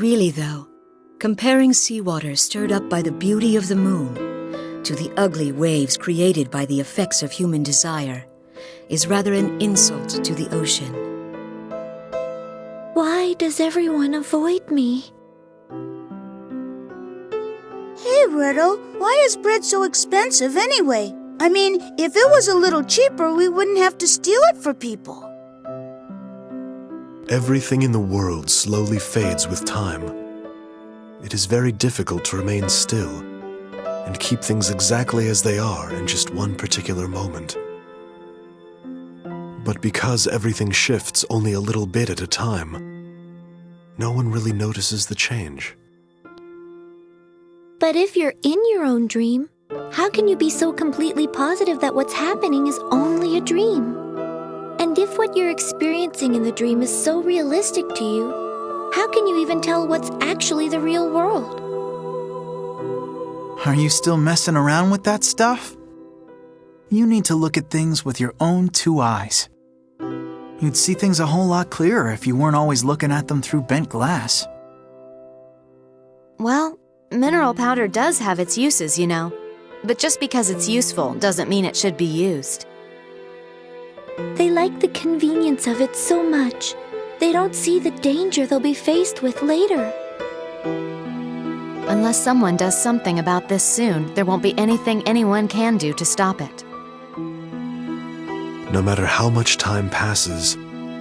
Really though, comparing seawater stirred up by the beauty of the moon to the ugly waves created by the effects of human desire is rather an insult to the ocean. Why does everyone avoid me? Hey, Riddle, why is bread so expensive anyway? I mean, if it was a little cheaper, we wouldn't have to steal it for people. Everything in the world slowly fades with time. It is very difficult to remain still and keep things exactly as they are in just one particular moment. But because everything shifts only a little bit at a time, no one really notices the change. But if you're in your own dream, how can you be so completely positive that what's happening is only a dream? And if what you're experiencing in the dream is so realistic to you, how can you even tell what's actually the real world? Are you still messing around with that stuff? You need to look at things with your own two eyes. You'd see things a whole lot clearer if you weren't always looking at them through bent glass. Well, mineral powder does have its uses, you know. But just because it's useful doesn't mean it should be used. They like the convenience of it so much, they don't see the danger they'll be faced with later. Unless someone does something about this soon, there won't be anything anyone can do to stop it. No matter how much time passes,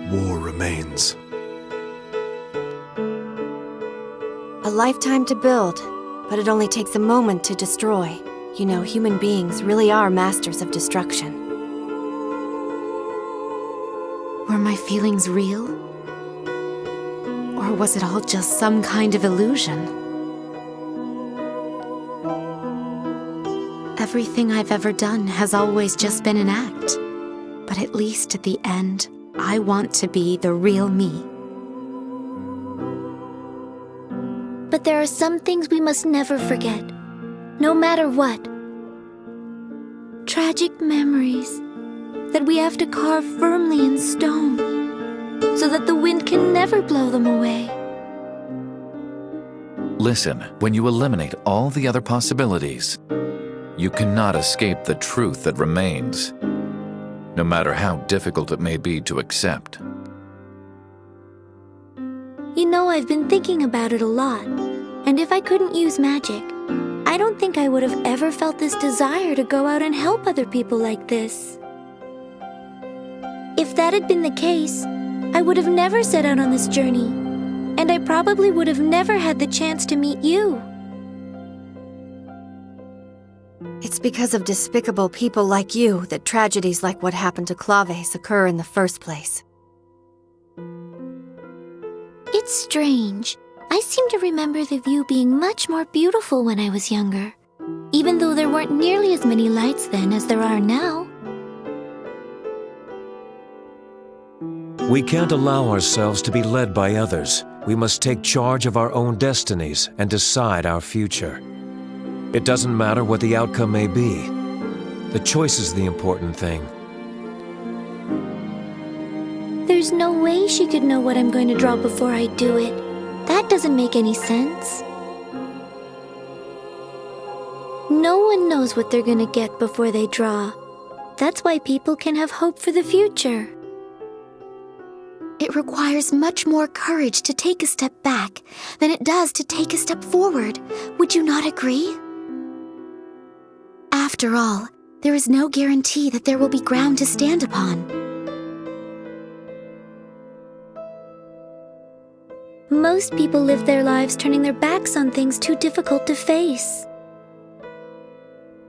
war remains. A lifetime to build, but it only takes a moment to destroy. You know, human beings really are masters of destruction. Were my feelings real? Or was it all just some kind of illusion? Everything I've ever done has always just been an act. But at least at the end, I want to be the real me. But there are some things we must never forget, no matter what. Tragic memories that we have to carve firmly in stone, so that the wind can never blow them away. Listen, when you eliminate all the other possibilities, you cannot escape the truth that remains, no matter how difficult it may be to accept. You know, I've been thinking about it a lot, and if I couldn't use magic, I don't think I would have ever felt this desire to go out and help other people like this. If that had been the case, I would have never set out on this journey, and I probably would have never had the chance to meet you. It's because of despicable people like you that tragedies like what happened to Claves occur in the first place. It's strange. I seem to remember the view being much more beautiful when I was younger, even though there weren't nearly as many lights then as there are now. We can't allow ourselves to be led by others. We must take charge of our own destinies and decide our future. It doesn't matter what the outcome may be. The choice is the important thing. There's no way she could know what I'm going to draw before I do it. That doesn't make any sense. No one knows what they're gonna get before they draw. That's why people can have hope for the future. It requires much more courage to take a step back than it does to take a step forward. Would you not agree? After all, there is no guarantee that there will be ground to stand upon. Most people live their lives turning their backs on things too difficult to face.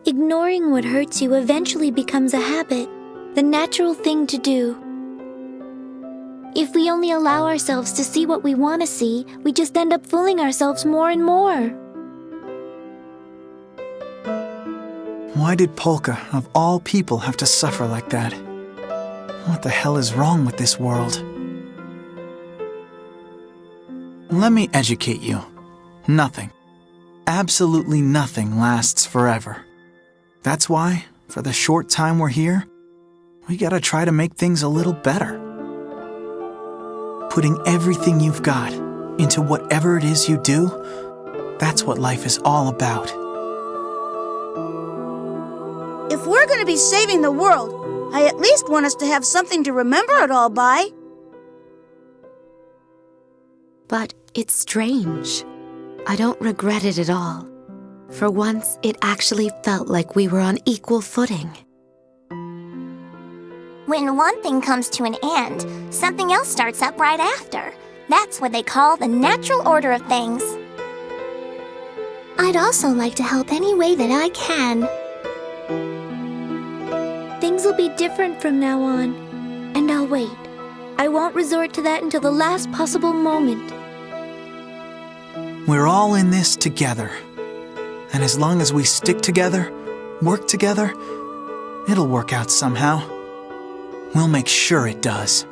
Ignoring what hurts you eventually becomes a habit, the natural thing to do. If we only allow ourselves to see what we want to see, we just end up fooling ourselves more and more. Why did Polka, of all people, have to suffer like that? What the hell is wrong with this world? Let me educate you. Nothing, absolutely nothing lasts forever. That's why, for the short time we're here, we gotta try to make things a little better. Putting everything you've got, into whatever it is you do, that's what life is all about. If we're going to be saving the world, I at least want us to have something to remember it all by. But it's strange. I don't regret it at all. For once, it actually felt like we were on equal footing. When one thing comes to an end, something else starts up right after. That's what they call the natural order of things. I'd also like to help any way that I can. Things will be different from now on, and I'll wait. I won't resort to that until the last possible moment. We're all in this together. And as long as we stick together, work together, it'll work out somehow. We'll make sure it does.